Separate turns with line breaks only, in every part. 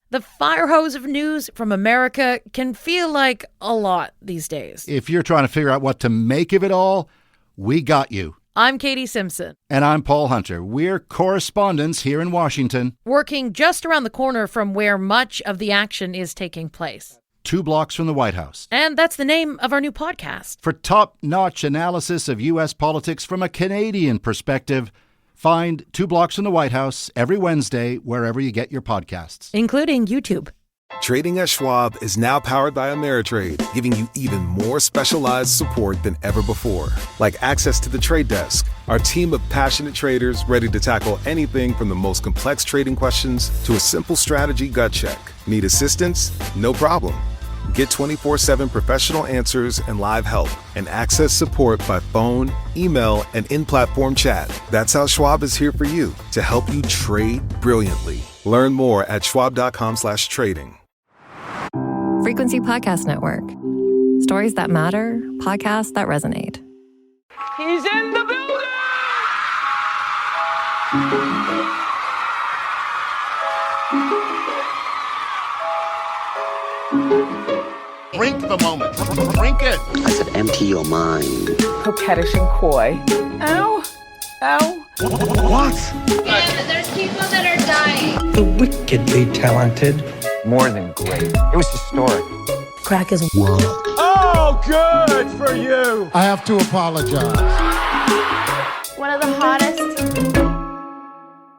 The fire hose of news from America can feel like a lot these days.
If you're trying to figure out what to make of it all, we got you.
I'm Katie Simpson.
And I'm Paul Hunter. We're correspondents here in Washington,
working just around the corner from where much of the action is taking place.
2 blocks from the White House.
And that's the name of our new podcast.
For top-notch analysis of U.S. politics from a Canadian perspective, find 2 blocks from the White House every Wednesday wherever you get your podcasts.
Including YouTube.
Trading at Schwab is now powered by Ameritrade, giving you even more specialized support than ever before. Like access to the trade desk, our team of passionate traders ready to tackle anything from the most complex trading questions to a simple strategy gut check. Need assistance? No problem. Get 24/7 professional answers and live help, and access support by phone, email, and in-platform chat. That's how Schwab is here for you, to help you trade brilliantly. Learn more at schwab.com/trading.
Frequency Podcast Network. Stories that matter, podcasts that resonate.
He's in the building!
Drink the moment. Drink it.
I said empty your mind.
Coquettish and coy. Ow. Ow.
What?
And there's people that are dying.
The wickedly talented.
More than great. It was historic.
Crack is
world.
Oh, good for you.
I have to apologize.
One of the hottest.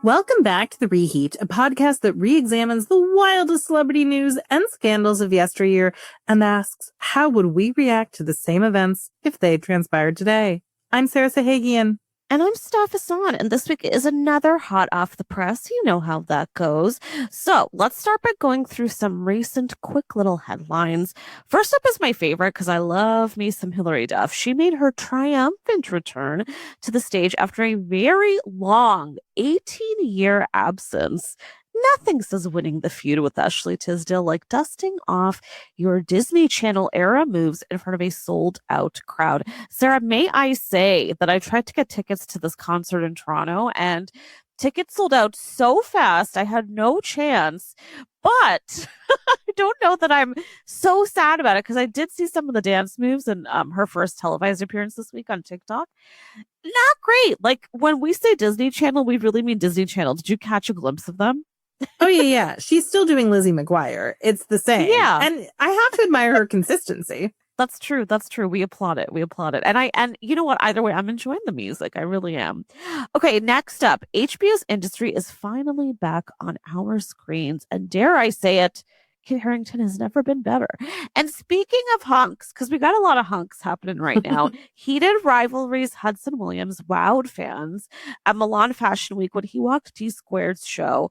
Welcome back to The Reheat, a podcast that re-examines the wildest celebrity news and scandals of yesteryear and asks, how would we react to the same events if they transpired today? I'm Sarah Sahagian.
And I'm Steph Hassan, and this week is another hot off the press. You know how that goes. So let's start by going through some recent quick little headlines. First up is my favorite because I love me some Hilary Duff. She made her triumphant return to the stage after a very long 18-year absence. Nothing says winning the feud with Ashley Tisdale like dusting off your Disney Channel era moves in front of a sold-out crowd. Sarah, may I say that I tried to get tickets to this concert in Toronto, and tickets sold out so fast I had no chance. But I don't know that I'm so sad about it because I did see some of the dance moves in her first televised appearance this week on TikTok. Not great. Like, when we say Disney Channel, we really mean Disney Channel. Did you catch a glimpse of them?
Oh, yeah. She's still doing Lizzie McGuire. It's the same.
Yeah.
And I have to admire her consistency.
That's true. That's true. We applaud it. We applaud it. And you know what? Either way, I'm enjoying the music. I really am. Okay, next up, HBO's Industry is finally back on our screens. And dare I say it, Kit Harington has never been better. And speaking of hunks, because we got a lot of hunks happening right now, heated rivalries. Hudson Williams wowed fans at Milan Fashion Week when he walked T-Squared's show.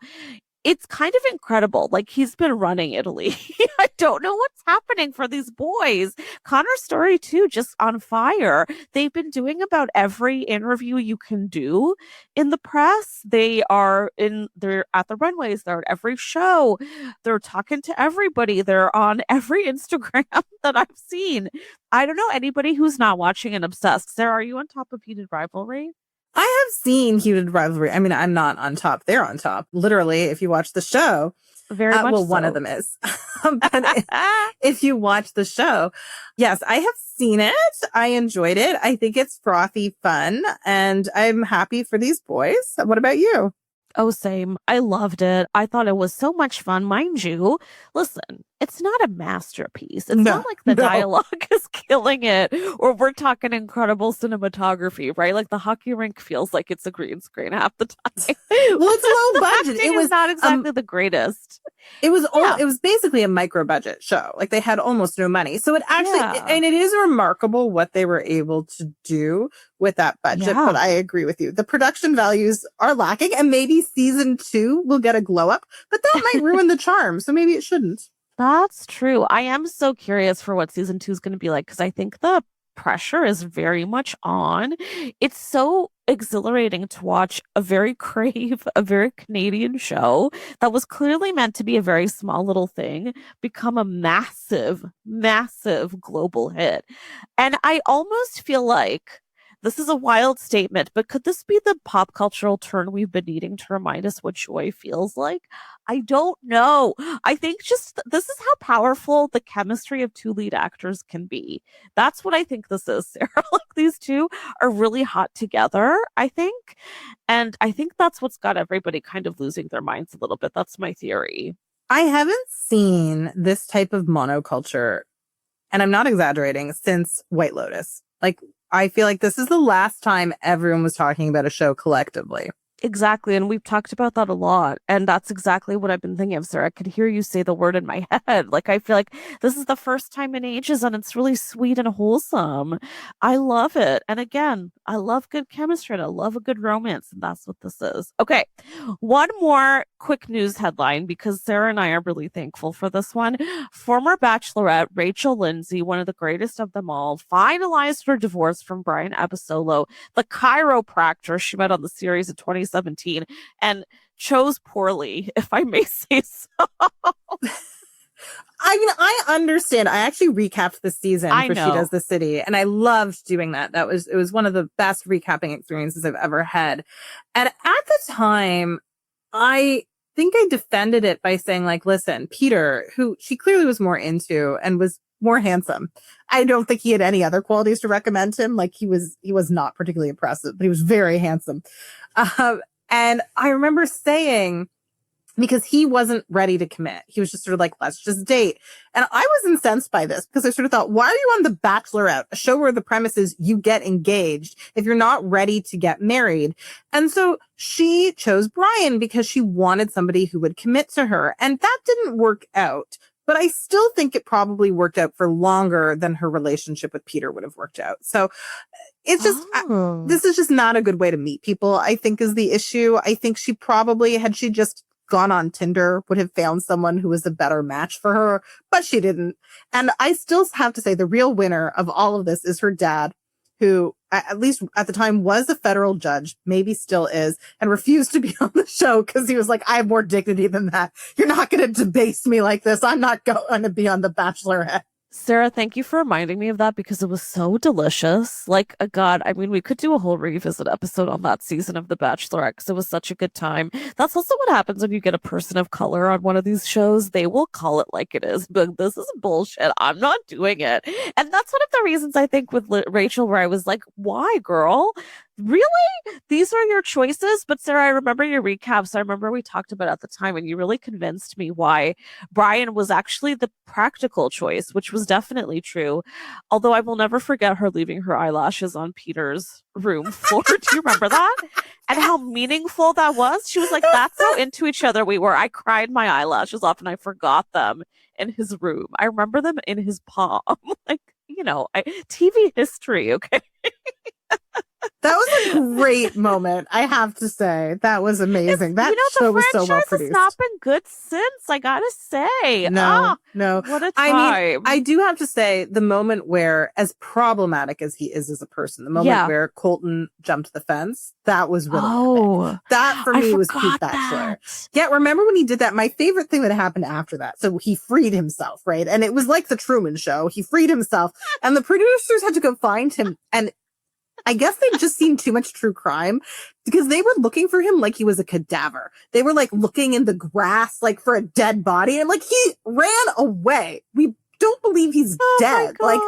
It's kind of incredible. Like, he's been running Italy. I don't know what's happening for these boys. Connor's story, too, just on fire. They've been doing about every interview you can do in the press. They're at the runways. They're at every show. They're talking to everybody. They're on every Instagram that I've seen. I don't know anybody who's not watching and obsessed. Sarah, are you on top of heated rivalry?
I have seen heated rivalry. I mean, I'm not on top. They're on top. Literally, if you watch the show.
Very much
well,
so.
One of them is. But if you watch the show, yes, I have seen it. I enjoyed it. I think it's frothy fun, and I'm happy for these boys. What about you?
Oh, same. I loved it. I thought it was so much fun. Mind you, listen, it's not a masterpiece. It's not like the dialogue is killing it, or we're talking incredible cinematography, right? Like, the hockey rink feels like it's a green screen half the time.
Well, it's low budget.
It was not exactly the greatest.
It was basically a micro budget show. Like, they had almost no money. So it actually, and it is remarkable what they were able to do with that budget. But I agree with you. The production values are lacking, and maybe season 2 will get a glow up, but that might ruin the charm. So maybe it shouldn't.
That's true. I am so curious for what season 2 is going to be like, because I think the pressure is very much on. It's so exhilarating to watch a very Canadian show that was clearly meant to be a very small little thing become a massive, massive global hit. And I almost feel like This is a wild statement, but could this be the pop cultural turn we've been needing to remind us what joy feels like? I don't know. I think just this is how powerful the chemistry of two lead actors can be. That's what I think this is, Sarah. Like these two are really hot together, I think. And I think that's what's got everybody kind of losing their minds a little bit. That's my theory.
I haven't seen this type of monoculture, and I'm not exaggerating, since White Lotus. Like, I feel like this is the last time everyone was talking about a show collectively.
Exactly. And we've talked about that a lot. And that's exactly what I've been thinking of, Sarah. I could hear you say the word in my head. Like, I feel like this is the first time in ages and it's really sweet and wholesome. I love it. And again, I love good chemistry and I love a good romance. And that's what this is. Okay. One more quick news headline because Sarah and I are really thankful for this one. Former Bachelorette Rachel Lindsay, one of the greatest of them all, finalized her divorce from Brian Abasolo, the chiropractor she met on the series in 2017, and chose poorly, if I may say so.
I mean, I understand. I actually recapped the season for She Does the City, and I loved doing that. It was one of the best recapping experiences I've ever had. And at the time, I think I defended it by saying, like, listen, Peter, who she clearly was more into and was more handsome. I don't think he had any other qualities to recommend him. Like, he was not particularly impressive, but he was very handsome. And I remember saying, because he wasn't ready to commit. He was just sort of like, let's just date. And I was incensed by this because I sort of thought, why are you on The Bachelorette, a show where the premise is you get engaged if you're not ready to get married? And so she chose Brian because she wanted somebody who would commit to her. And that didn't work out. But I still think it probably worked out for longer than her relationship with Peter would have worked out. So it's just, this is just not a good way to meet people, I think, is the issue. I think she probably, had she just gone on Tinder, would have found someone who was a better match for her, but she didn't. And I still have to say the real winner of all of this is her dad, who at least at the time was a federal judge, maybe still is, and refused to be on the show because he was like, I have more dignity than that. You're not going to debase me like this. I'm not going to be on The Bachelorette.
Sarah, thank you for reminding me of that because it was so delicious. Like, God, I mean, we could do a whole revisit episode on that season of The Bachelorette because it was such a good time. That's also what happens when you get a person of color on one of these shows. They will call it like it is, but this is bullshit. I'm not doing it. And that's one of the reasons I think with Rachel, where I was like, why, girl? Really? These are your choices? But Sarah, I remember your recaps. I remember we talked about it at the time and you really convinced me why Brian was actually the practical choice, which was definitely true. Although I will never forget her leaving her eyelashes on Peter's room floor. Do you remember that? And how meaningful that was? She was like, that's how into each other we were. I cried my eyelashes off and I forgot them in his room. I remember them in his palm. Like, you know, TV history, okay?
That was a great moment, I have to say. That was amazing. That show was so well produced.
The franchise has not been good since, I gotta say.
No.
What a time.
I mean, I do have to say, the moment where, as problematic as he is as a person, the moment where Colton jumped the fence, that was really epic. That, for me, was peak Bachelor. Yeah, remember when he did that? My favorite thing that happened after that. So he freed himself, right? And it was like the Truman Show. He freed himself, and the producers had to go find him, and I guess they'd just seen too much true crime because they were looking for him like he was a cadaver. They were like looking in the grass, like for a dead body. And like, he ran away. We don't believe he's dead. Like,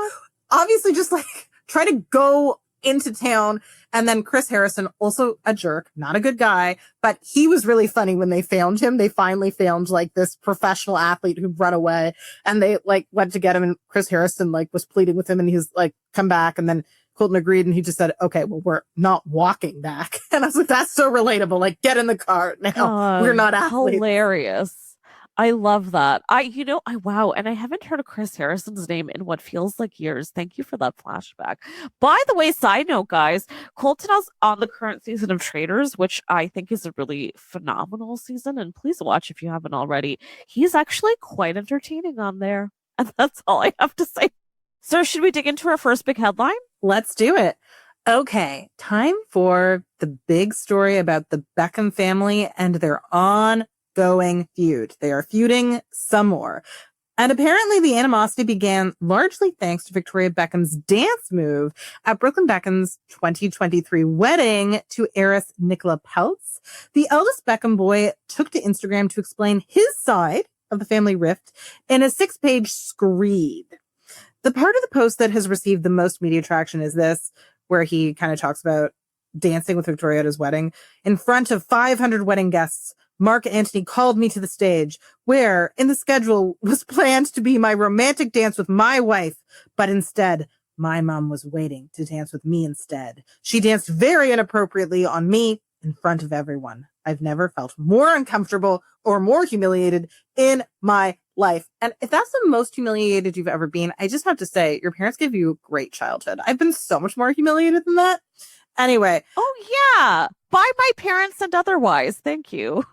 obviously just like try to go into town. And then Chris Harrison, also a jerk, not a good guy, but he was really funny when they found him. They finally found like this professional athlete who'd run away, and they like went to get him, and Chris Harrison like was pleading with him, and he's like, come back. And then Colton agreed, and he just said, okay, well, we're not walking back. And I was like, that's so relatable. Like, get in the car now. We're not athletes.
Hilarious. I love that. Wow. And I haven't heard of Chris Harrison's name in what feels like years. Thank you for that flashback. By the way, side note, guys, Colton is on the current season of Traitors, which I think is a really phenomenal season. And please watch if you haven't already. He's actually quite entertaining on there. And that's all I have to say. So should we dig into our first big headline?
Let's do it. Okay, time for the big story about the Beckham family and their ongoing feud. They are feuding some more. And apparently the animosity began largely thanks to Victoria Beckham's dance move at Brooklyn Beckham's 2023 wedding to heiress Nicola Peltz. The eldest Beckham boy took to Instagram to explain his side of the family rift in a 6-page screed. The part of the post that has received the most media traction is this, where he kind of talks about dancing with Victoria at his wedding. In front of 500 wedding guests, Mark Antony called me to the stage, where in the schedule was planned to be my romantic dance with my wife, but instead, my mom was waiting to dance with me instead. She danced very inappropriately on me in front of everyone. I've never felt more uncomfortable or more humiliated in my life. And if that's the most humiliated you've ever been, I just have to say, your parents gave you a great childhood. I've been so much more humiliated than that. Anyway.
Oh, yeah. By my parents and otherwise. Thank you.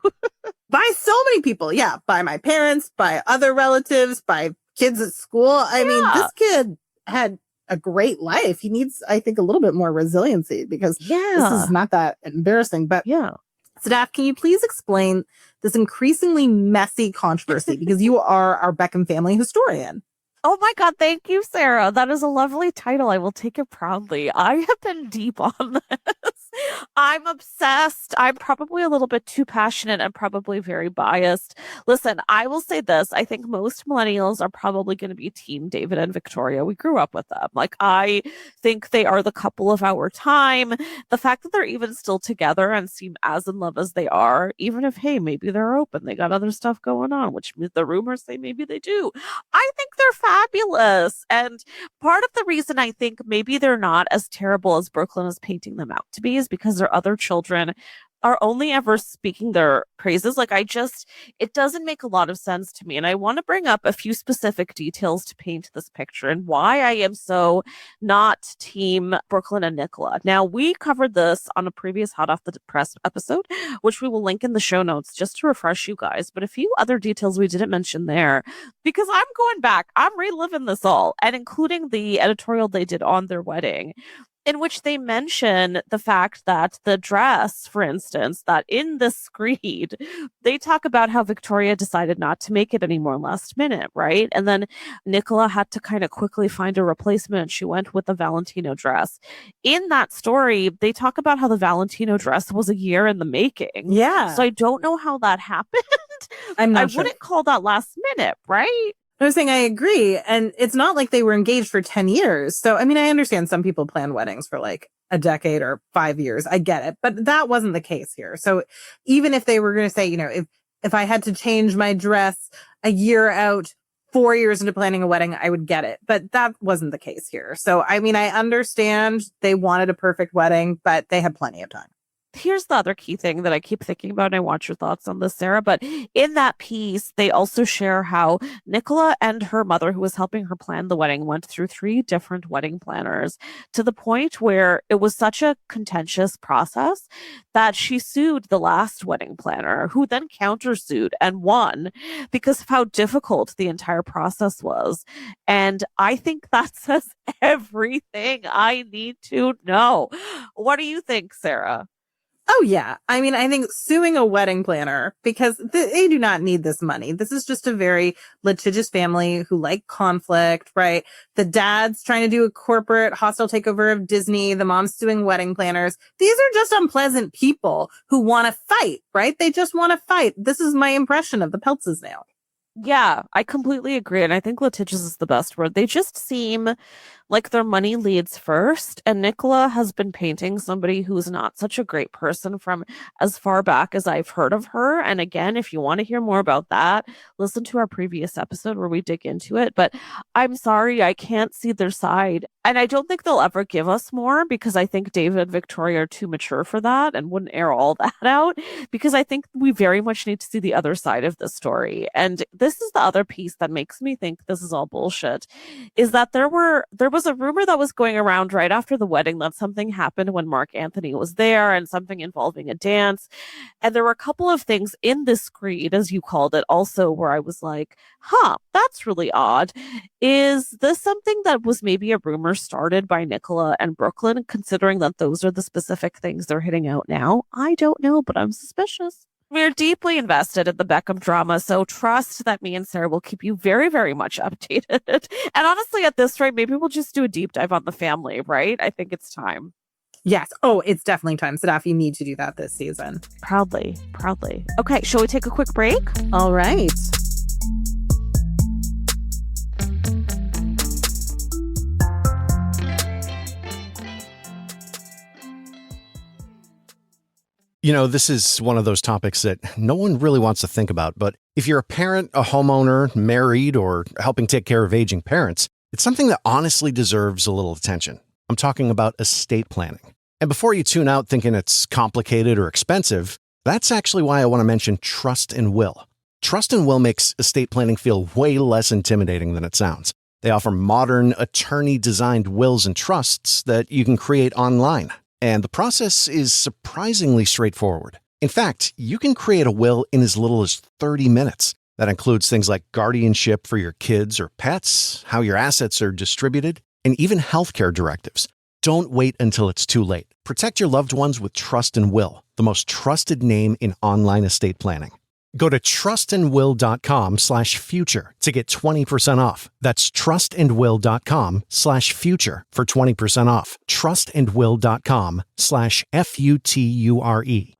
By so many people. Yeah. By my parents, by other relatives, by kids at school. I mean, this kid had a great life. He needs, I think, a little bit more resiliency because this is not that embarrassing. But Sadaf, can you please explain this increasingly messy controversy? Because you are our Beckham family historian.
Oh my God, thank you, Sarah. That is a lovely title. I will take it proudly. I have been deep on this. I'm obsessed. I'm probably a little bit too passionate and probably very biased. Listen, I will say this. I think most millennials are probably going to be Team David and Victoria. We grew up with them. Like, I think they are the couple of our time. The fact that they're even still together and seem as in love as they are, even if, hey, maybe they're open, they got other stuff going on, which the rumors say maybe they do. I think they're fabulous. And part of the reason I think maybe they're not as terrible as Brooklyn is painting them out to be is because their other children are only ever speaking their praises. Like, it doesn't make a lot of sense to me. And I want to bring up a few specific details to paint this picture and why I am so not team Brooklyn and Nicola. Now, we covered this on a previous Hot Off the Press episode, which we will link in the show notes just to refresh you guys. But a few other details we didn't mention there, because I'm going back, I'm reliving this all, and including the editorial they did on their wedding, in which they mention the fact that the dress, for instance, that in the screed, they talk about how Victoria decided not to make it anymore last minute, right? And then Nicola had to kind of quickly find a replacement. She went with the Valentino dress. In that story, they talk about how the Valentino dress was a year in the making.
Yeah.
So I don't know how that happened.
I
wouldn't call that last minute, right?
I was saying I agree. And it's not like they were engaged for 10 years. So, I mean, I understand some people plan weddings for like a decade or 5 years. I get it. But that wasn't the case here. So even if they were going to say, you know, if I had to change my dress a year out, 4 years into planning a wedding, I would get it. But that wasn't the case here. So, I mean, I understand they wanted a perfect wedding, but they had plenty of time.
Here's the other key thing that I keep thinking about, and I want your thoughts on this, Sarah. But in that piece, they also share how Nicola and her mother, who was helping her plan the wedding, went through 3 different wedding planners to the point where it was such a contentious process that she sued the last wedding planner, who then countersued and won because of how difficult the entire process was. And I think that says everything I need to know. What do you think, Sarah?
Oh, yeah. I mean, I think suing a wedding planner, because they do not need this money. This is just a very litigious family who like conflict, right? The dad's trying to do a corporate hostile takeover of Disney. The mom's suing wedding planners. These are just unpleasant people who want to fight, right? They just want to fight. This is my impression of the Peltzes now.
Yeah, I completely agree. And I think litigious is the best word. They just seem like their money leads first. And Nicola has been painting somebody who's not such a great person from as far back as I've heard of her. And again, if you want to hear more about that, listen to our previous episode where we dig into it. But I'm sorry, I can't see their side. And I don't think they'll ever give us more because I think David and Victoria are too mature for that and wouldn't air all that out, because I think we very much need to see the other side of the story. And this is the other piece that makes me think this is all bullshit, is that there was a rumor that was going around right after the wedding that something happened when Mark Antony was there, and something involving a dance. And there were a couple of things in this screed, as you called it, also where I was like, that's really odd. Is this something that was maybe a rumor started by Nicola and Brooklyn, considering that those are the specific things they're hitting out now? I don't know, but I'm suspicious. We're deeply invested in the Beckham drama, so trust that me and Sarah will keep you very, very much updated. And honestly, at this rate, maybe we'll just do a deep dive on the family, right? I think it's time.
Yes. Oh, it's definitely time. Sadaf, you need to do that this season.
Proudly, proudly. Okay, shall we take a quick break?
All right.
You know, this is one of those topics that no one really wants to think about, but if you're a parent, a homeowner, married, or helping take care of aging parents, it's something that honestly deserves a little attention. I'm talking about estate planning. And before you tune out thinking it's complicated or expensive, that's actually why I want to mention Trust and Will. Trust and Will makes estate planning feel way less intimidating than it sounds. They offer modern, attorney-designed wills and trusts that you can create online. And the process is surprisingly straightforward. In fact, you can create a will in as little as 30 minutes. That includes things like guardianship for your kids or pets, how your assets are distributed, and even healthcare directives. Don't wait until it's too late. Protect your loved ones with Trust and Will, the most trusted name in online estate planning. Go to trustandwill.com/future to get 20% off. That's trustandwill.com/future for 20% off. Trustandwill.com/FUTURE.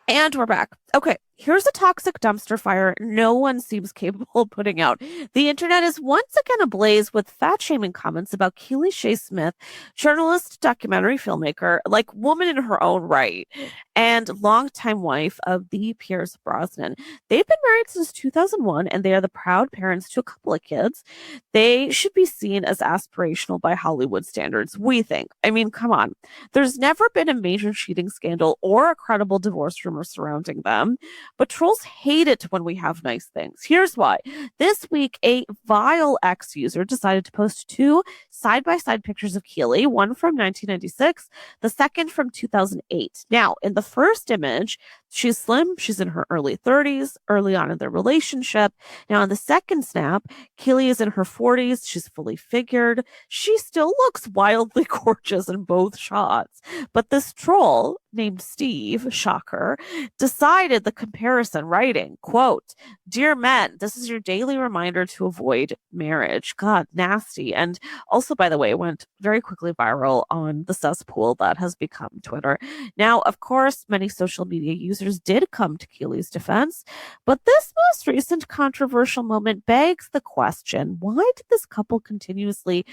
And we're back. Okay, here's a toxic dumpster fire no one seems capable of putting out. The internet is once again ablaze with fat-shaming comments about Keely Shea Smith, journalist, documentary filmmaker, like woman in her own right, and longtime wife of the Pierce Brosnan. They've been married since 2001, and they are the proud parents to a couple of kids. They should be seen as aspirational by Hollywood standards, we think. I mean, come on. There's never been a major cheating scandal or a credible divorce rumor surrounding them. But trolls hate it when we have nice things. Here's why. This week, a vile X user decided to post two side-by-side pictures of Keely, one from 1996, the second from 2008. Now, in the first image, she's slim. She's in her early 30s, early on in their relationship. Now, in the second snap, Keely is in her 40s. She's fully figured. She still looks wildly gorgeous in both shots. But this troll named Steve, shocker, decided the comparison, writing, quote, "Dear men, this is your daily reminder to avoid marriage." God, nasty. And also, by the way, went very quickly viral on the cesspool that has become Twitter. Now, of course, many social media users did come to Keely's defense, but this most recent controversial moment begs the question, why does this couple continuously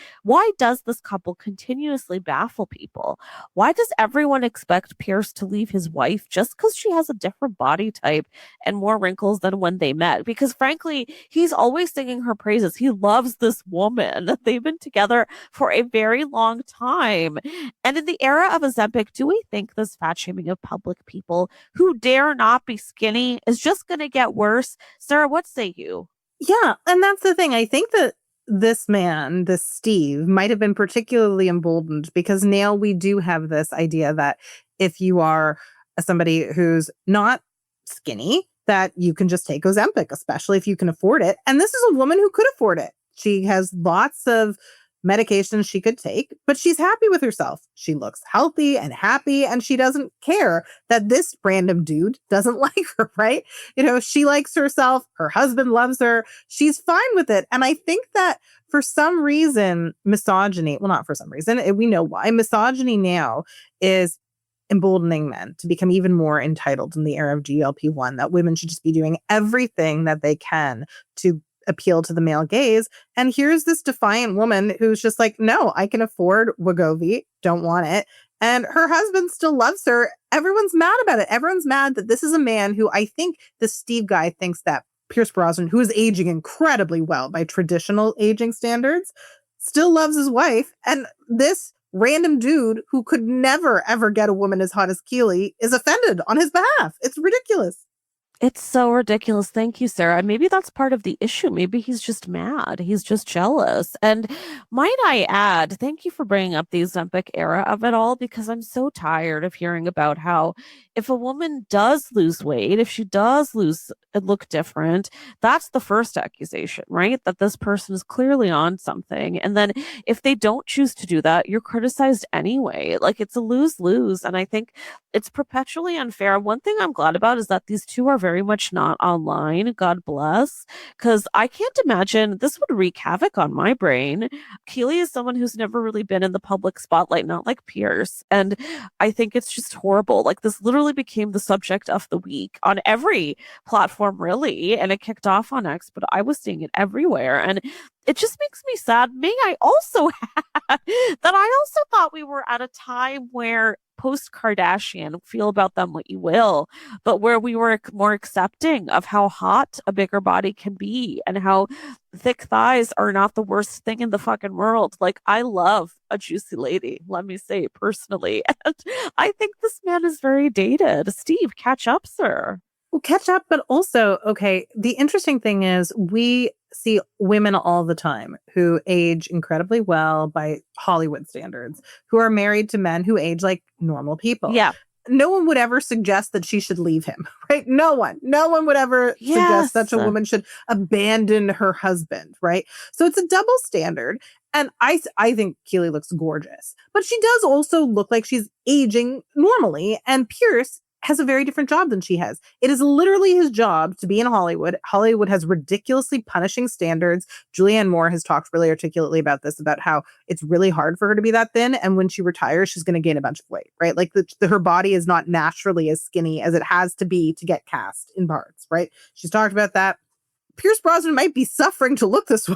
baffle people? Why does everyone expect Pierce to leave his wife just because she has a different body type and more wrinkles than when they met? Because frankly, he's always singing her praises. He loves this woman. They've been together for a very long time. And in the era of Ozempic, do we think this fat shaming of public people who dare not be skinny is just going to get worse? Sarah, what say you?
Yeah, and that's the thing. I think that this man, this Steve, might have been particularly emboldened because now we do have this idea that if you are somebody who's not skinny, that you can just take Ozempic, especially if you can afford it. And this is a woman who could afford it. She has lots of medications she could take, but she's happy with herself. She looks healthy and happy, and she doesn't care that this random dude doesn't like her, right? You know, she likes herself. Her husband loves her. She's fine with it. And I think that for some reason, misogyny, well, not for some reason, we know why, misogyny now is emboldening men to become even more entitled in the era of GLP-1, that women should just be doing everything that they can to appeal to the male gaze. And here's this defiant woman who's just like, no, I can afford Wegovy, don't want it. And her husband still loves her. Everyone's mad about it. Everyone's mad that this is a man who, I think the Steve guy thinks that Pierce Brosnan, who is aging incredibly well by traditional aging standards, still loves his wife. And this random dude who could never, ever get a woman as hot as Keely is offended on his behalf. It's ridiculous.
It's so ridiculous. Thank you, Sarah. Maybe that's part of the issue. Maybe he's just mad. He's just jealous. And might I add, thank you for bringing up the Ozempic era of it all, because I'm so tired of hearing about how if a woman does lose weight, if she does lose and look different. That's the first accusation, right? That this person is clearly on something. And then if they don't choose to do that, you're criticized anyway. Like it's a lose-lose. And I think it's perpetually unfair. One thing I'm glad about is that these two are very much not online. God bless. Because I can't imagine this would wreak havoc on my brain. Keely is someone who's never really been in the public spotlight, not like Pierce. And I think it's just horrible. Like this literally became the subject of the week on every platform, really. And it kicked off on X, but I was seeing it everywhere. And it just makes me sad. May I also add that I also thought we were at a time where post Kardashian, feel about them what you will, but where we were more accepting of how hot a bigger body can be and how thick thighs are not the worst thing in the fucking world. Like I love a juicy lady, let me say personally. And I think this man is very dated. Steve, catch up, sir.
Well, catch up, but also, okay, the interesting thing is we see women all the time who age incredibly well by Hollywood standards, who are married to men who age like normal people.
Yeah.
No one would ever suggest that she should leave him, right? No one would ever suggest such a woman should abandon her husband, right? So it's a double standard. And I think Keely looks gorgeous, but she does also look like she's aging normally. And Pierce has a very different job than she has. It is literally his job to be in Hollywood. Hollywood has ridiculously punishing standards. Julianne Moore has talked really articulately about this, about how it's really hard for her to be that thin. And when she retires, she's going to gain a bunch of weight, right? Like her body is not naturally as skinny as it has to be to get cast in parts, right? She's talked about that. Pierce Brosnan might be suffering to look this way.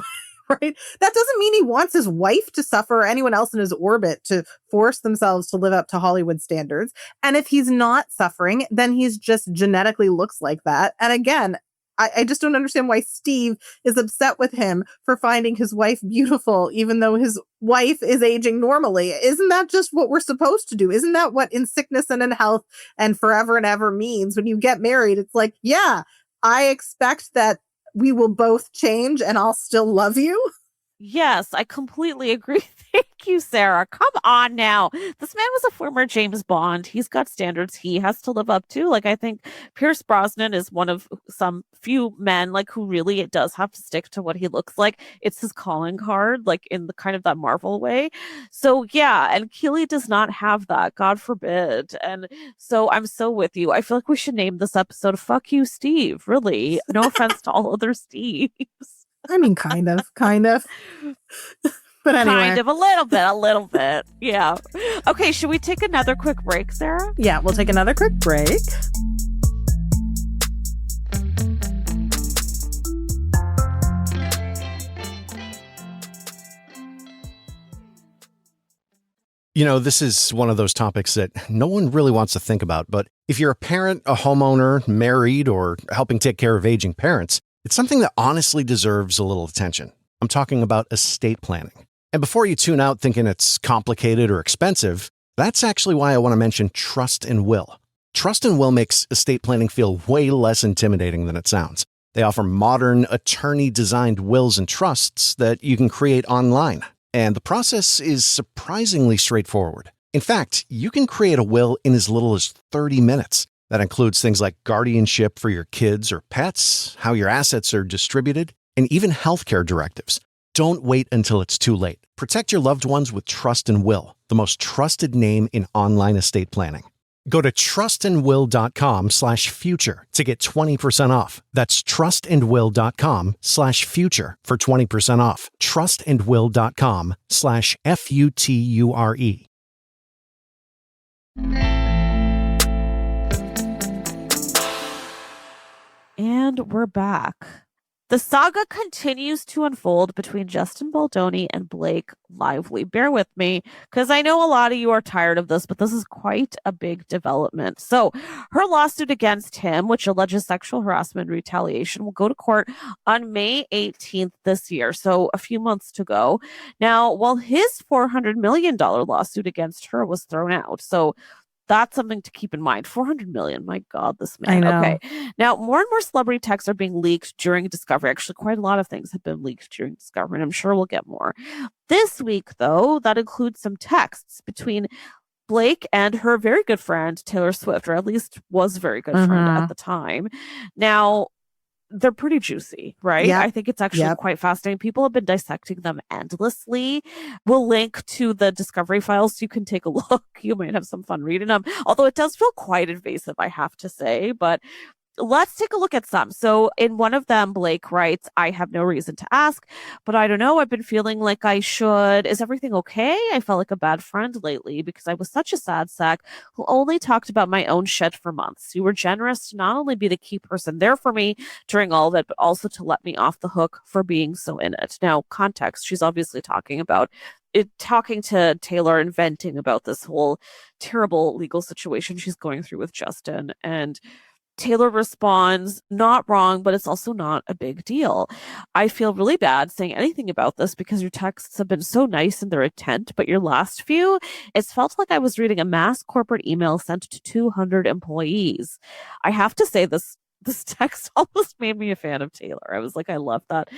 Right? That doesn't mean he wants his wife to suffer or anyone else in his orbit to force themselves to live up to Hollywood standards. And if he's not suffering, then he's just genetically looks like that. And again, I just don't understand why Steve is upset with him for finding his wife beautiful, even though his wife is aging normally. Isn't that just what we're supposed to do? Isn't that what in sickness and in health and forever and ever means? When you get married, it's like, yeah, I expect that we will both change and I'll still love you.
Yes, I completely agree. Thank you, Sarah. Come on now. This man was a former James Bond. He's got standards he has to live up to. Like, I think Pierce Brosnan is one of some few men, like, who really does have to stick to what he looks like. It's his calling card, like, in the kind of that Marvel way. So, yeah, and Keely does not have that, God forbid. And so I'm so with you. I feel like we should name this episode Fuck You, Steve. Really. No offense to all other Steves.
I mean, kind of. But anyway.
Kind of, a little bit. Yeah. Okay, should we take another quick break, Sarah?
Yeah, we'll take another quick break.
You know, this is one of those topics that no one really wants to think about, but if you're a parent, a homeowner, married, or helping take care of aging parents, it's something that honestly deserves a little attention. I'm talking about estate planning. And before you tune out thinking it's complicated or expensive, that's actually why I want to mention Trust and Will. Trust and Will makes estate planning feel way less intimidating than it sounds. They offer modern, attorney-designed wills and trusts that you can create online. And the process is surprisingly straightforward. In fact, you can create a will in as little as 30 minutes. That includes things like guardianship for your kids or pets, how your assets are distributed, and even healthcare directives. Don't wait until it's too late. Protect your loved ones with Trust and Will, the most trusted name in online estate planning. Go to trustandwill.com/future to get 20% off. That's trustandwill.com/future for 20% off. trustandwill.com/future.
And we're back. The saga continues to unfold between Justin Baldoni and Blake Lively. Bear with me, because I know a lot of you are tired of this, but this is quite a big development. So her lawsuit against him, which alleges sexual harassment and retaliation, will go to court on May 18th this year, so a few months to go. Now, while his $400 million lawsuit against her was thrown out, so that's something to keep in mind. 400 million. My God, this man.
I know.
Okay. Now, more and more celebrity texts are being leaked during discovery. Actually, quite a lot of things have been leaked during discovery, and I'm sure we'll get more. This week, though, that includes some texts between Blake and her very good friend, Taylor Swift, or at least was a very good friend at the time. Now, they're pretty juicy, right?
Yep.
I think it's actually
Yep.
quite fascinating. People have been dissecting them endlessly. We'll link to the Discovery Files so you can take a look. You might have some fun reading them, although it does feel quite invasive, I have to say. But let's take a look at some. So in one of them, Blake writes, I have no reason to ask, but I don't know. I've been feeling like I should. Is everything okay? I felt like a bad friend lately because I was such a sad sack who only talked about my own shit for months. You were generous to not only be the key person there for me during all of it, but also to let me off the hook for being so in it. Now, context, she's obviously talking about it, talking to Taylor and venting about this whole terrible legal situation she's going through with Justin. And Taylor responds, not wrong, but it's also not a big deal. I feel really bad saying anything about this because your texts have been so nice in their intent, but your last few, it's felt like I was reading a mass corporate email sent to 200 employees. I have to say this text almost made me a fan of Taylor. I was like, I love that.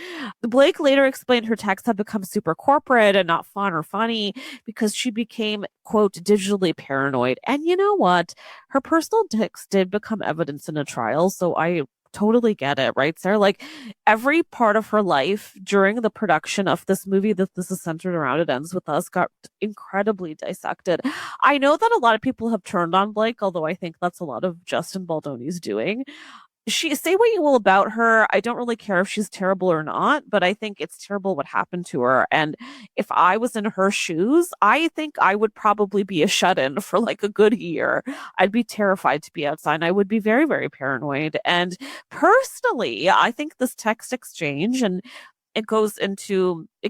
Blake later explained her texts had become super corporate and not fun or funny because she became, quote, digitally paranoid. And you know what? Her personal texts did become evidence in a trial. So I totally get it, right, Sarah? Like every part of her life during the production of this movie that this is centered around, It Ends With Us, got incredibly dissected. I know that a lot of people have turned on Blake, although I think that's a lot of Justin Baldoni's doing. She say what you will about her. I don't really care if she's terrible or not, but I think it's terrible what happened to her. And if I was in her shoes, I think I would probably be a shut-in for like a good year. I'd be terrified to be outside. And I would be very, very paranoid. And personally, I think this text exchange and it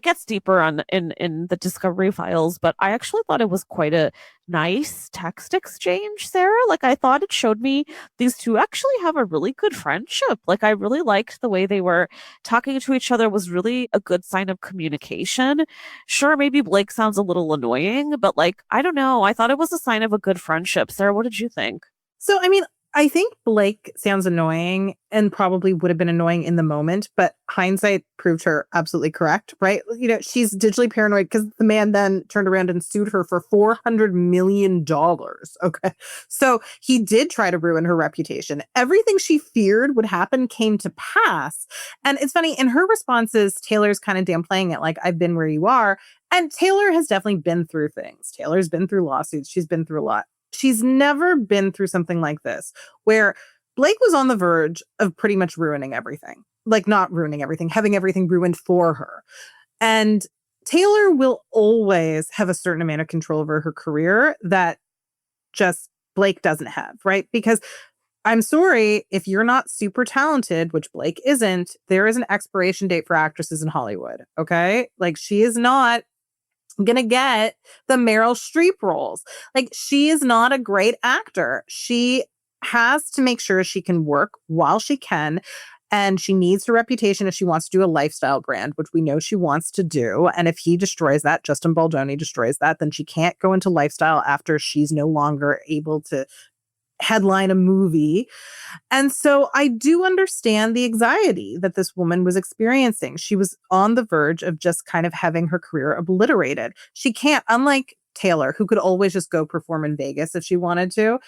gets deeper in the Discovery Files, but I actually thought it was quite a nice text exchange, Sarah. Like I thought it showed me these two actually have a really good friendship. Like I really liked the way they were talking to each other, was really a good sign of communication. Sure, maybe Blake sounds a little annoying, but like, I don't know. I thought it was a sign of a good friendship. Sarah, what did you think?
So, I mean, I think Blake sounds annoying and probably would have been annoying in the moment, but hindsight proved her absolutely correct, right? You know, she's digitally paranoid because the man then turned around and sued her for $400 million. Okay. So he did try to ruin her reputation. Everything she feared would happen came to pass. And it's funny, in her responses, Taylor's kind of downplaying it like, I've been where you are. And Taylor has definitely been through things. Taylor's been through lawsuits. She's been through a lot. She's never been through something like this, where Blake was on the verge of pretty much ruining everything. Like not ruining everything, having everything ruined for her. And Taylor will always have a certain amount of control over her career that just Blake doesn't have, right? Because I'm sorry, if you're not super talented, which Blake isn't, there is an expiration date for actresses in Hollywood, okay? Like she is not gonna get the Meryl Streep roles. Like she is not a great actor. She has to make sure she can work while she can. And she needs her reputation if she wants to do a lifestyle brand, which we know she wants to do. And if he destroys that, Justin Baldoni destroys that, then she can't go into lifestyle after she's no longer able to headline a movie. And so I do understand the anxiety that this woman was experiencing. She was on the verge of just kind of having her career obliterated. She can't, unlike Taylor, who could always just go perform in Vegas if she wanted to.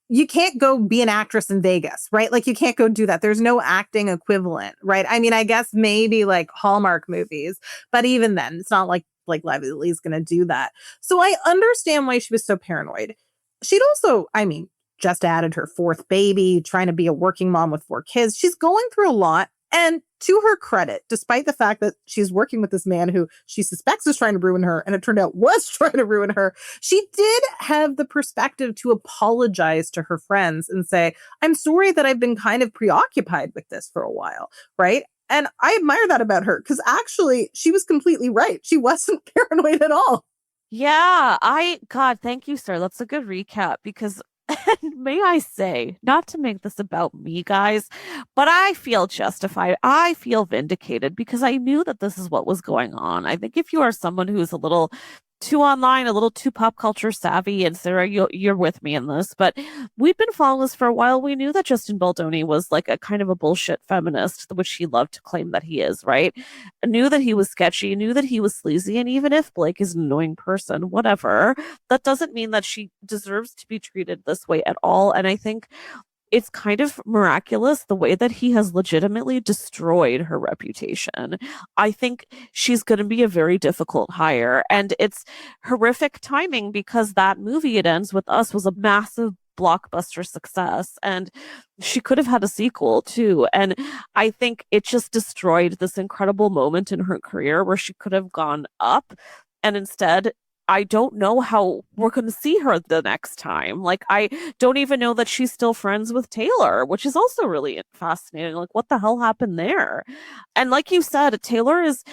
You can't go be an actress in Vegas, right? Like you can't go do that. There's no acting equivalent, right? I mean, I guess maybe like Hallmark movies, but even then, it's not like Lively's going to do that. So I understand why she was so paranoid. She'd also, I mean, just added her fourth baby, trying to be a working mom with 4 kids. She's going through a lot. And to her credit, despite the fact that she's working with this man who she suspects is trying to ruin her, and it turned out was trying to ruin her, she did have the perspective to apologize to her friends and say, I'm sorry that I've been kind of preoccupied with this for a while, right? And I admire that about her because actually she was completely right. She wasn't paranoid at all.
Yeah, God, thank you, sir. That's a good recap because may I say, not to make this about me, guys, but I feel justified. I feel vindicated because I knew that this is what was going on. I think if you are someone who's a little too online, a little too pop culture savvy, and Sarah, you're with me in this, but we've been following this for a while. We knew that Justin Baldoni was like a kind of a bullshit feminist, which he loved to claim that he is, right? Knew that he was sketchy, knew that he was sleazy, and even if Blake is an annoying person, whatever, that doesn't mean that she deserves to be treated this way at all. And I think it's kind of miraculous the way that he has legitimately destroyed her reputation. I think she's going to be a very difficult hire. And it's horrific timing because that movie, It Ends With Us, was a massive blockbuster success. And she could have had a sequel too. And I think it just destroyed this incredible moment in her career where she could have gone up. And instead, I don't know how we're going to see her the next time. Like, I don't even know that she's still friends with Taylor, which is also really fascinating. Like, what the hell happened there? And like you said, Taylor is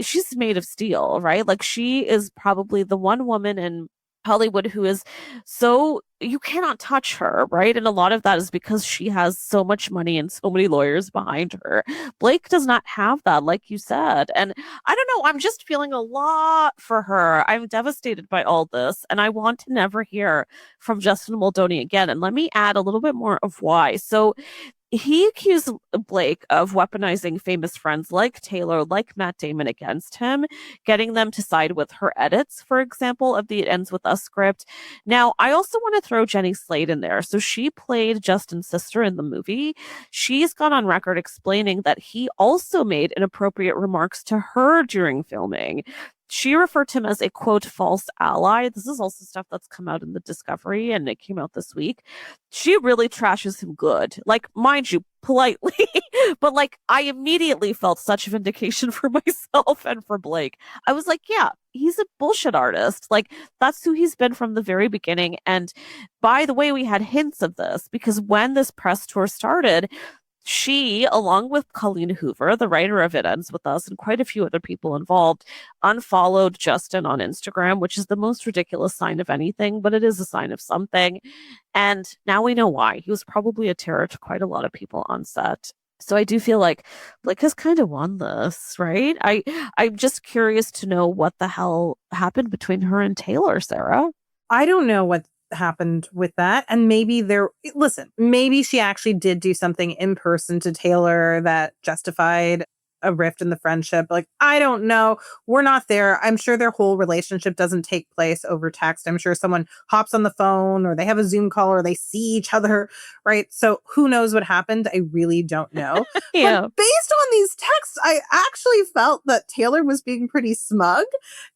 she's made of steel, right? Like, she is probably the one woman in Hollywood who is you cannot touch her, right? And a lot of that is because she has so much money and so many lawyers behind her. Blake does not have that, like you said. And I don't know, I'm just feeling a lot for her. I'm devastated by all this, and I want to never hear from Justin Baldoni again. And let me add a little bit more of why. So he accused Blake of weaponizing famous friends like Taylor, like Matt Damon against him, getting them to side with her edits, for example, of the It Ends With Us script. Now, I also want to throw Jenny Slate in there. So she played Justin's sister in the movie. She's gone on record explaining that he also made inappropriate remarks to her during filming. She referred to him as a, quote, false ally. This is also stuff that's come out in the Discovery, and it came out this week. She really trashes him good. Like, mind you, politely. But, like, I immediately felt such vindication for myself and for Blake. I was like, yeah, he's a bullshit artist. Like, that's who he's been from the very beginning. And by the way, we had hints of this because when this press tour started, she, along with Colleen Hoover, the writer of It Ends With Us, and quite a few other people involved, unfollowed Justin on Instagram, which is the most ridiculous sign of anything, but it is a sign of something. And now we know why. He was probably a terror to quite a lot of people on set. So I do feel like Blake has kind of won this, right? I'm just curious to know what the hell happened between her and Taylor, Sarah.
I don't know what happened with that. And maybe maybe she actually did do something in person to Taylor that justified a rift in the friendship. Like, I don't know. We're not there. I'm sure their whole relationship doesn't take place over text. I'm sure someone hops on the phone or they have a Zoom call or they see each other, right? So who knows what happened? I really don't know.
Yeah.
But based on these texts, I actually felt that Taylor was being pretty smug.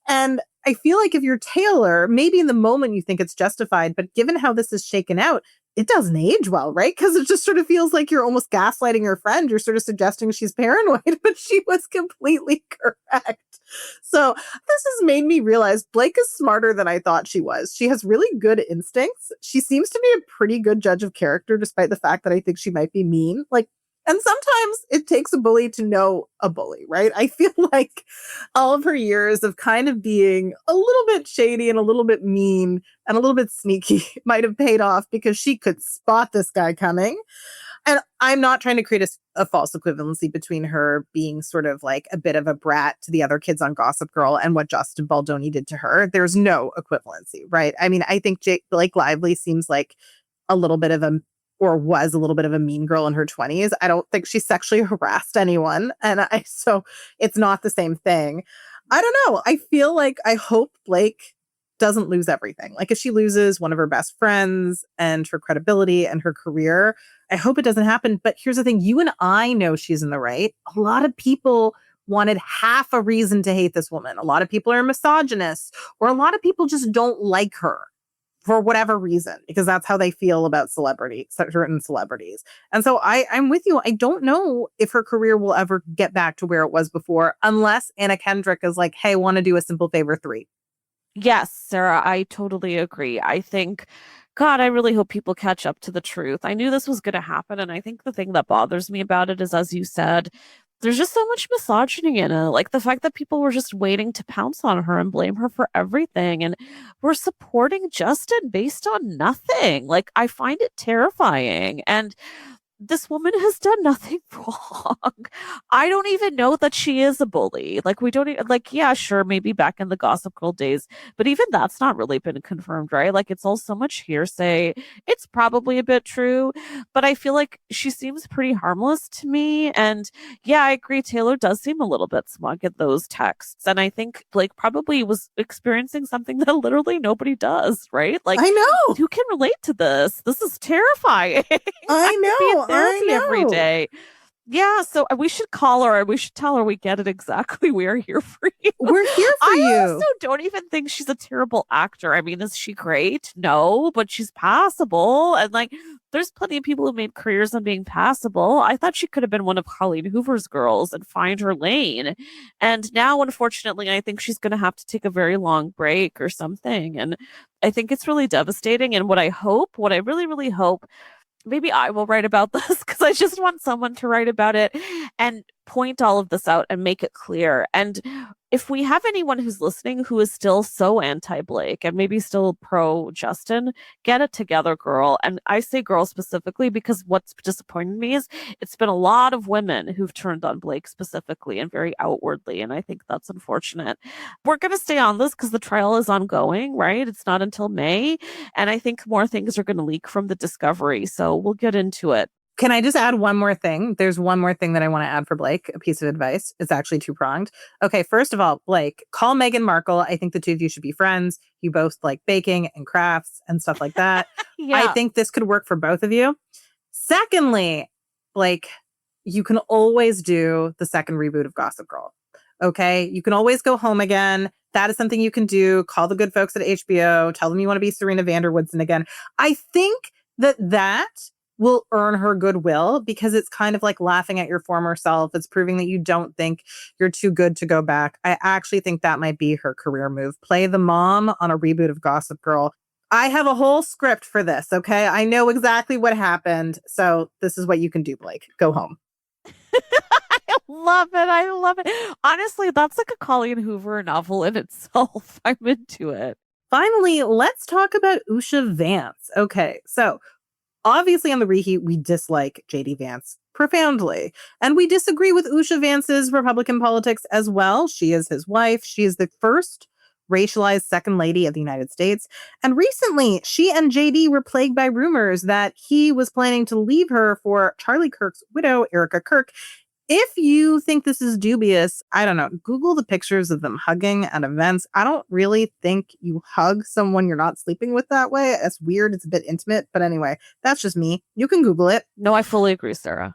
And I feel like if you're Taylor, maybe in the moment you think it's justified, but given how this is shaken out, it doesn't age well, right? Because it just sort of feels like you're almost gaslighting your friend. You're sort of suggesting she's paranoid, but she was completely correct. So this has made me realize Blake is smarter than I thought she was. She has really good instincts. She seems to be a pretty good judge of character, despite the fact that I think she might be mean. And sometimes it takes a bully to know a bully, right? I feel like all of her years of kind of being a little bit shady and a little bit mean and a little bit sneaky might have paid off because she could spot this guy coming. And I'm not trying to create a false equivalency between her being sort of like a bit of a brat to the other kids on Gossip Girl and what Justin Baldoni did to her. There's no equivalency, right? I mean, I think Blake Lively seems like was a little bit of a mean girl in her 20s. I don't think she sexually harassed anyone. And so it's not the same thing. I don't know. I feel like I hope Blake doesn't lose everything. Like if she loses one of her best friends and her credibility and her career, I hope it doesn't happen. But here's the thing. You and I know she's in the right. A lot of people wanted half a reason to hate this woman. A lot of people are misogynists, or a lot of people just don't like her for whatever reason, because that's how they feel about certain celebrities. And so I'm with you. I don't know if her career will ever get back to where it was before, unless Anna Kendrick is like, hey, want to do a Simple Favor 3.
Yes, Sarah, I totally agree. I think, God, I really hope people catch up to the truth. I knew this was going to happen. And I think the thing that bothers me about it is, as you said, there's just so much misogyny in it. Like the fact that people were just waiting to pounce on her and blame her for everything. And we're supporting Justin based on nothing. Like, I find it terrifying. And this woman has done nothing wrong. I don't even know that she is a bully. Like, we don't even, like, yeah, sure, maybe back in the Gossip Girl days, but even that's not really been confirmed, right? Like, it's all so much hearsay. It's probably a bit true, but I feel like she seems pretty harmless to me. And yeah, I agree. Taylor does seem a little bit smug at those texts. And I think Blake probably was experiencing something that literally nobody does, right? Like,
I know.
Who can relate to this? This is terrifying.
I know.
Therapy every day. Yeah, so we should call her and we should tell her we get it exactly. We are here for you.
We're here for you.
I also don't even think she's a terrible actor. I mean, is she great? No, but she's passable. And like, there's plenty of people who made careers on being passable. I thought she could have been one of Colleen Hoover's girls and find her lane. And now, unfortunately, I think she's going to have to take a very long break or something. And I think it's really devastating. And what I really, really hope, maybe I will write about this because I just want someone to write about it and point all of this out and make it clear. And if we have anyone who's listening who is still so anti-Blake and maybe still pro-Justin, get it together, girl. And I say girl specifically because what's disappointed me is it's been a lot of women who've turned on Blake specifically and very outwardly. And I think that's unfortunate. We're going to stay on this because the trial is ongoing, right? It's not until May. And I think more things are going to leak from the discovery. So we'll get into it.
Can I just add one more thing? There's one more thing that I want to add for Blake, a piece of advice. It's actually two-pronged. Okay, first of all, Blake, call Meghan Markle. I think the two of you should be friends. You both like baking and crafts and stuff like that.
Yeah.
I think this could work for both of you. Secondly, Blake, you can always do the second reboot of Gossip Girl. Okay, you can always go home again. That is something you can do. Call the good folks at HBO. Tell them you want to be Serena Vanderwoodson again. I think that will earn her goodwill because it's kind of like laughing at your former self. It's proving that you don't think you're too good to go back. I actually think that might be her career move. Play the mom on a reboot of Gossip Girl. I have a whole script for this, okay? I know exactly what happened. So this is what you can do, Blake. Go home.
I love it. I love it. Honestly, that's like a Colleen Hoover novel in itself. I'm into it.
Finally, let's talk about Usha Vance. Okay, so obviously on the reheat, we dislike JD Vance profoundly. And we disagree with Usha Vance's Republican politics as well. She is his wife. She is the first racialized second lady of the United States. And recently, she and JD were plagued by rumors that he was planning to leave her for Charlie Kirk's widow, Erica Kirk. If you think this is dubious, I don't know, Google the pictures of them hugging at events. I don't really think you hug someone you're not sleeping with that way. It's weird. It's a bit intimate. But anyway, that's just me. You can Google it.
No, I fully agree, Sarah.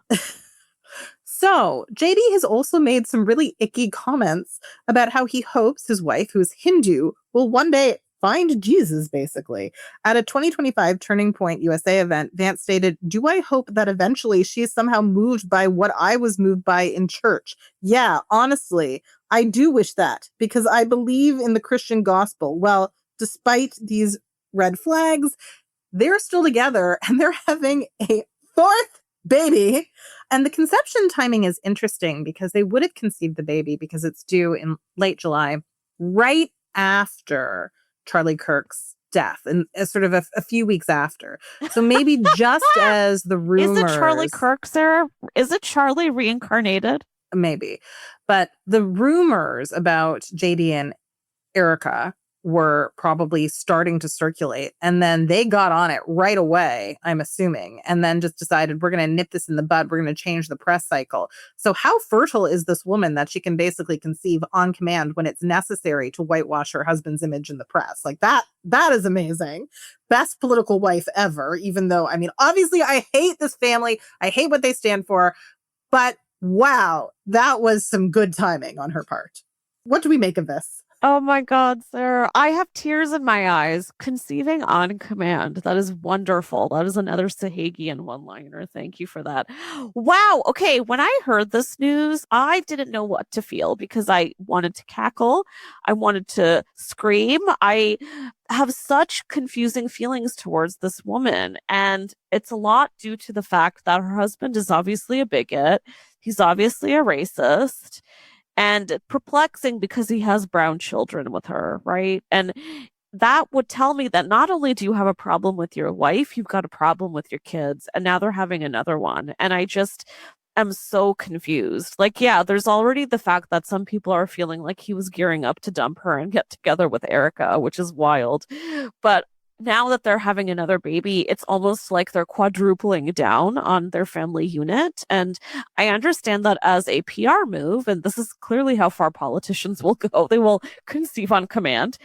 So, JD has also made some really icky comments about how he hopes his wife, who's Hindu, will one day find Jesus, basically. At a 2025 Turning Point USA event, Vance stated, "Do I hope that eventually she is somehow moved by what I was moved by in church? Yeah, honestly, I do wish that because I believe in the Christian gospel." Well, despite these red flags, they're still together and they're having a fourth baby. And the conception timing is interesting because they would have conceived the baby because it's due in late July, right after Charlie Kirk's death, and sort of a few weeks after. So maybe just as the rumors...
Is it Charlie Kirk, Sarah? Is it Charlie reincarnated?
Maybe. But the rumors about JD and Erica were probably starting to circulate. And then they got on it right away, I'm assuming, and then just decided we're going to nip this in the bud. We're going to change the press cycle. So how fertile is this woman that she can basically conceive on command when it's necessary to whitewash her husband's image in the press? Like that is amazing. Best political wife ever, even though, I mean, obviously I hate this family. I hate what they stand for. But wow, that was some good timing on her part. What do we make of this?
Oh my God, Sarah. I have tears in my eyes. Conceiving on command. That is wonderful. That is another Sahagian one-liner. Thank you for that. Wow. Okay. When I heard this news, I didn't know what to feel because I wanted to cackle. I wanted to scream. I have such confusing feelings towards this woman. And it's a lot due to the fact that her husband is obviously a bigot. He's obviously a racist. And perplexing because he has brown children with her, right? And that would tell me that not only do you have a problem with your wife, you've got a problem with your kids, and now they're having another one. And I just am so confused. Like, yeah, there's already the fact that some people are feeling like he was gearing up to dump her and get together with Erica, which is wild. But now that they're having another baby, it's almost like they're quadrupling down on their family unit. And I understand that as a PR move, and this is clearly how far politicians will go. They will conceive on command.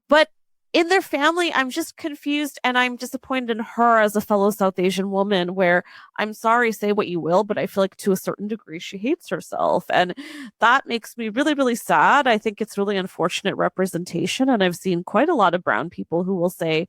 But in their family, I'm just confused, and I'm disappointed in her as a fellow South Asian woman, where I'm sorry, say what you will, but I feel like to a certain degree she hates herself. And that makes me really, really sad. I think it's really unfortunate representation. And I've seen quite a lot of brown people who will say,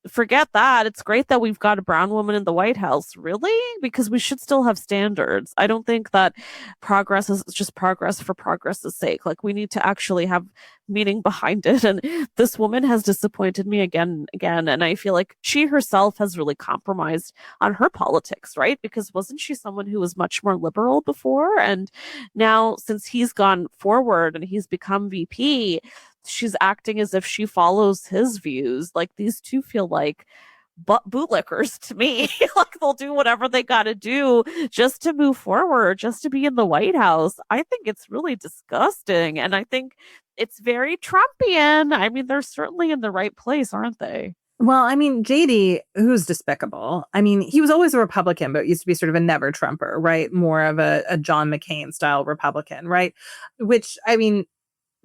forget that. It's great that we've got a brown woman in the White House. Really? Because we should still have standards. I don't think that progress is just progress for progress's sake. Like, we need to actually have meaning behind it. And this woman has disappointed me again and again. And I feel like she herself has really compromised on her politics, right? Because wasn't she someone who was much more liberal before? And now, since he's gone forward and he's become VP, she's acting as if she follows his views. Like, these two feel like bootlickers to me. Like, they'll do whatever they got to do just to move forward, just to be in the White House. I think it's really disgusting. And I think it's very Trumpian. I mean, they're certainly in the right place, aren't they?
Well, I mean, JD, who's despicable. I mean, he was always a Republican, but used to be sort of a never Trumper, right? More of a John McCain style Republican, right? Which, I mean,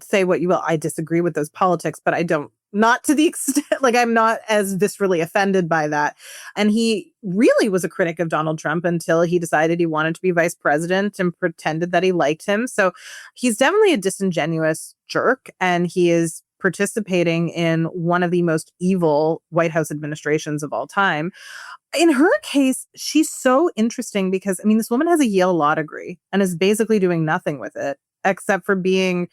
say what you will, I disagree with those politics, but I don't, not to the extent, like, I'm not as viscerally offended by that. And he really was a critic of Donald Trump until he decided he wanted to be vice president and pretended that he liked him. So he's definitely a disingenuous jerk, and he is participating in one of the most evil White House administrations of all time. In her case, she's so interesting because, I mean, this woman has a Yale law degree and is basically doing nothing with it except for being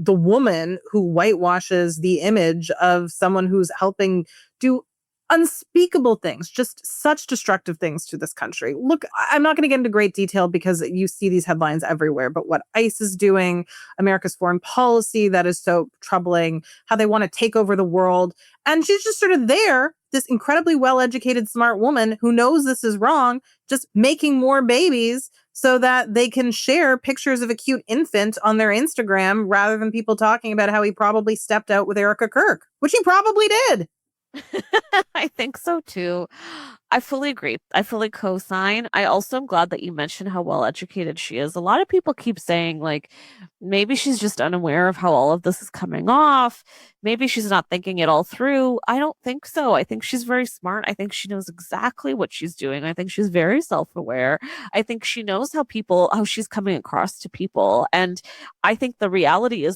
the woman who whitewashes the image of someone who's helping do unspeakable things, just such destructive things to this country. Look, I'm not going to get into great detail because you see these headlines everywhere, but what ICE is doing, America's foreign policy that is so troubling, how they want to take over the world. And she's just sort of there, this incredibly well-educated, smart woman who knows this is wrong, just making more babies so that they can share pictures of a cute infant on their Instagram rather than people talking about how he probably stepped out with Erica Kirk, which he probably did.
I think so too. I fully agree. I fully co-sign. I also am glad that you mentioned how well educated she is. A lot of people keep saying, like, maybe she's just unaware of how all of this is coming off. Maybe she's not thinking it all through. I don't think so. I think she's very smart. I think she knows exactly what she's doing. I think she's very self-aware. I think she knows how she's coming across to people. And I think the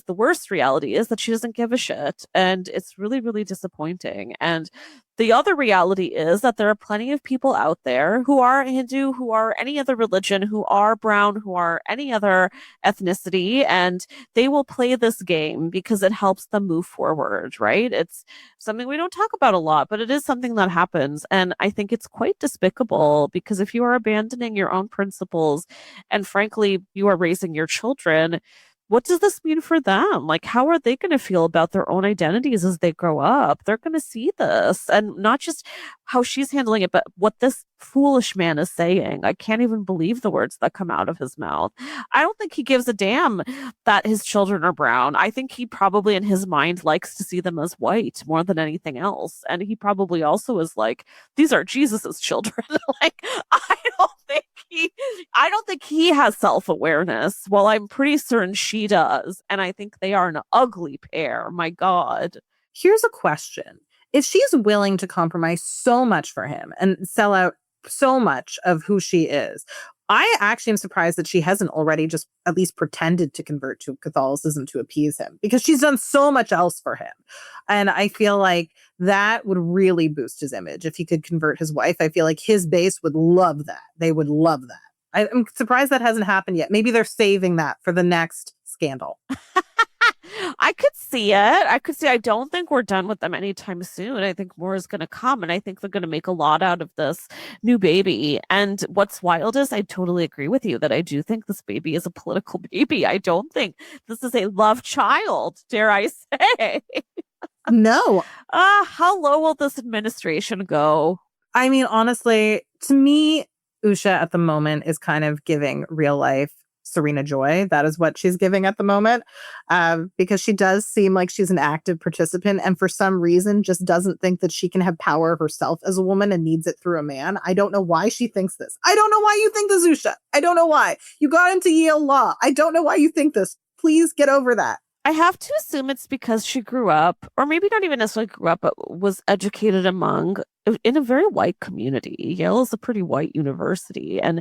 worst reality is that she doesn't give a shit. And it's really, really disappointing. And the other reality is that there are plenty of people out there who are Hindu, who are any other religion, who are brown, who are any other ethnicity, and they will play this game because it helps them move forward, right? It's something we don't talk about a lot, but it is something that happens. And I think it's quite despicable because if you are abandoning your own principles and frankly, you are raising your children, what does this mean for them? Like, how are they going to feel about their own identities as they grow up? They're going to see this, and not just how she's handling it, but what this foolish man is saying. I can't even believe the words that come out of his mouth. I don't think he gives a damn that his children are brown. I think he probably in his mind likes to see them as white more than anything else. And he probably also is like, these are Jesus's children. Like, I don't think he has self-awareness. Well, I'm pretty certain she does. And I think they are an ugly pair. My God.
Here's a question. If she's willing to compromise so much for him and sell out so much of who she is, I actually am surprised that she hasn't already just at least pretended to convert to Catholicism to appease him, because she's done so much else for him. And I feel like that would really boost his image. If he could convert his wife, I feel like his base would love that. They would love that. I'm surprised that hasn't happened yet. Maybe they're saving that for the next scandal.
I could see it. I don't think we're done with them anytime soon. I think more is going to come, and I think they're going to make a lot out of this new baby. And what's wild is I totally agree with you that I do think this baby is a political baby. I don't think this is a love child, dare I say.
No.
How low will this administration go?
I mean, honestly, to me, Usha at the moment is kind of giving real life Serena Joy. That is what she's giving at the moment, because she does seem like she's an active participant and for some reason just doesn't think that she can have power herself as a woman and needs it through a man. I don't know why she thinks this. I don't know why you think this, Usha. I don't know why. You got into Yale Law. I don't know why you think this. Please get over that.
I have to assume it's because she grew up, or maybe not even necessarily grew up, but was educated in a very white community. Yale is a pretty white university. And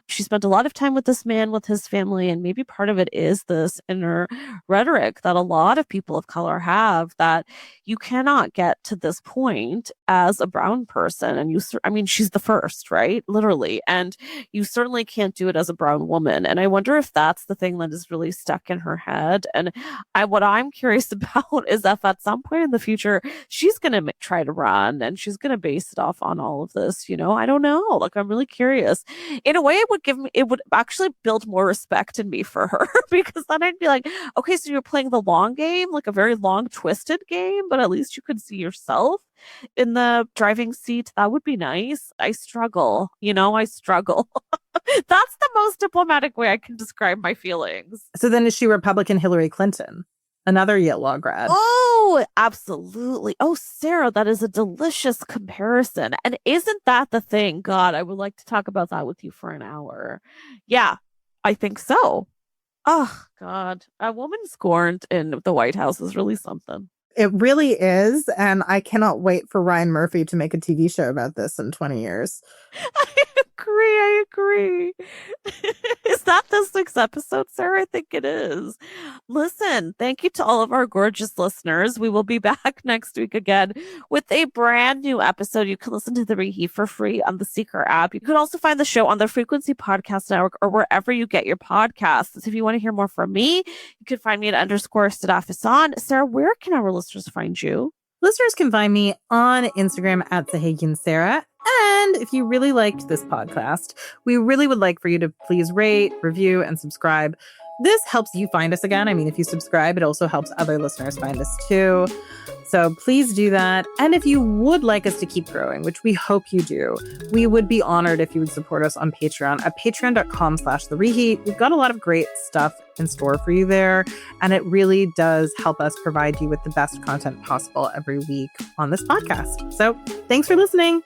she spent a lot of time with this man, with his family. And maybe part of it is this inner rhetoric that a lot of people of color have, that you cannot get to this point as a brown person. And she's the first, right? Literally. And you certainly can't do it as a brown woman. And I wonder if that's the thing that is really stuck in her head. And what I'm curious about is if at some point in the future, she's going to try to run and she's going to base it off on all of this. I don't know. Like, I'm really curious. In a way, it would actually build more respect in me for her because then I'd be like, okay, so you're playing the long game, like a very long, twisted game, but at least you could see yourself in the driving seat. That would be nice. I struggle. I struggle. That's the most diplomatic way I can describe my feelings.
So then is she Republican Hillary Clinton? Another Yale Law grad.
Oh, absolutely. Oh, Sarah, that is a delicious comparison. And isn't that the thing? God, I would like to talk about that with you for an hour. Yeah, I think so. Oh, God. A woman scorned in the White House is really something.
It really is. And I cannot wait for Ryan Murphy to make a TV show about this in 20 years.
I agree. Is that this week's episode, Sarah? I think it is. Listen, thank you to all of our gorgeous listeners. We will be back next week again with a brand new episode. You can listen to The Reheat for free on the Seeker app. You can also find the show on the Frequency Podcast Network or wherever you get your podcasts. If you want to hear more from me, you can find me at _Stadafison. Sarah, where can our listeners find you?
Listeners can find me on Instagram at Sahagian Sarah. And if you really liked this podcast, we really would like for you to please rate, review, and subscribe. This helps you find us again. I mean, if you subscribe, it also helps other listeners find us too. So please do that. And if you would like us to keep growing, which we hope you do, we would be honored if you would support us on Patreon at patreon.com/thereheat. We've got a lot of great stuff in store for you there. And it really does help us provide you with the best content possible every week on this podcast. So thanks for listening.